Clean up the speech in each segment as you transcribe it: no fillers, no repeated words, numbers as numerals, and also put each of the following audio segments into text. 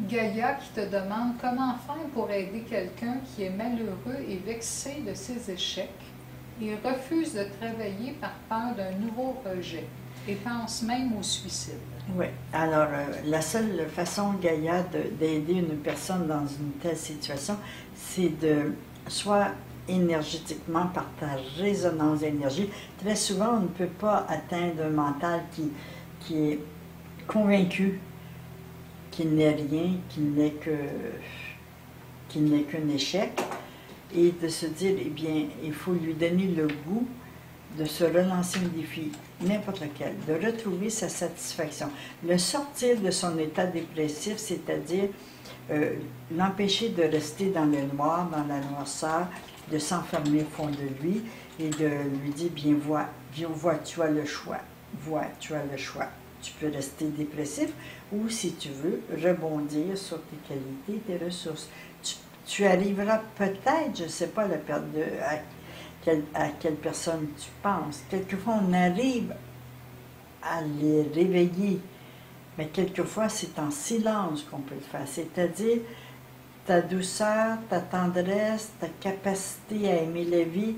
Gaïa qui te demande comment faire pour aider quelqu'un qui est malheureux et vexé de ses échecs et refuse de travailler par peur d'un nouveau rejet et pense même au suicide. Oui, alors la seule façon, Gaïa, d'aider une personne dans une telle situation, c'est de soit énergétiquement, par ta résonance d'énergie. Très souvent, on ne peut pas atteindre un mental qui est convaincu qu'il n'est rien, qu'il n'est qu'un échec, et de se dire, eh bien, il faut lui donner le goût de se relancer un défi, n'importe lequel, de retrouver sa satisfaction, le sortir de son état dépressif, c'est-à-dire l'empêcher de rester dans le noir, dans la noirceur, de s'enfermer au fond de lui et de lui dire, bien, vois, tu as le choix, tu as le choix. Tu peux rester dépressif ou, si tu veux, rebondir sur tes qualités, tes ressources. Tu arriveras peut-être, je ne sais pas, à quelle personne tu penses. Quelquefois, on arrive à les réveiller, mais quelquefois, c'est en silence qu'on peut le faire. C'est-à-dire, ta douceur, ta tendresse, ta capacité à aimer la vie,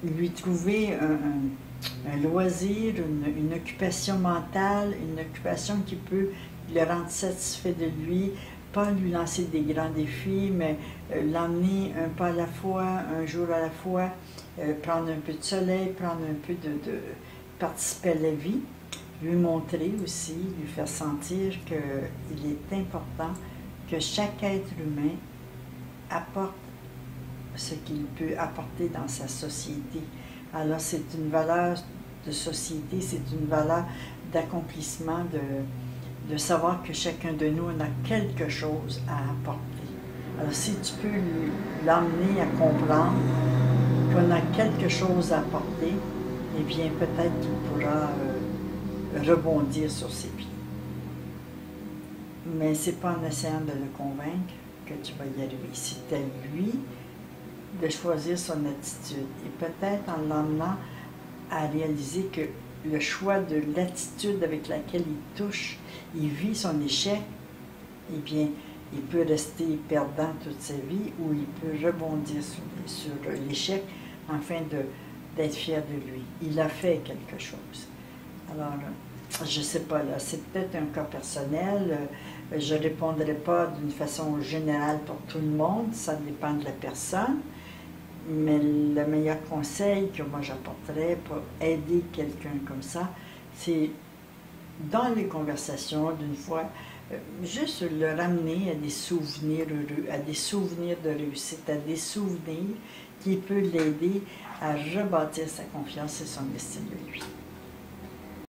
lui trouver un loisir, une occupation mentale, une occupation qui peut le rendre satisfait de lui, pas lui lancer des grands défis, mais l'emmener un pas à la fois, un jour à la fois, prendre un peu de soleil, prendre un peu de participer à la vie, lui montrer aussi, lui faire sentir qu'il est important que chaque être humain apporte ce qu'il peut apporter dans sa société. Alors c'est une valeur de société, c'est une valeur d'accomplissement, de savoir que chacun de nous en a quelque chose à apporter. Alors si tu peux l'emmener à comprendre qu'on a quelque chose à apporter, eh bien peut-être qu'il pourra rebondir sur ses pieds. Mais ce n'est pas en essayant de le convaincre que tu vas y arriver. C'est à lui de choisir son attitude. Et peut-être en l'emmenant à réaliser que le choix de l'attitude avec laquelle il touche, il vit son échec, eh bien, il peut rester perdant toute sa vie ou il peut rebondir sur l'échec afin d'être fier de lui. Il a fait quelque chose. Alors, je ne sais pas, là, c'est peut-être un cas personnel. Je ne répondrai pas d'une façon générale pour tout le monde, ça dépend de la personne. Mais le meilleur conseil que moi j'apporterais pour aider quelqu'un comme ça, c'est dans les conversations, d'une fois, juste le ramener à des souvenirs heureux, à des souvenirs de réussite, à des souvenirs qui peuvent l'aider à rebâtir sa confiance et son estime de lui.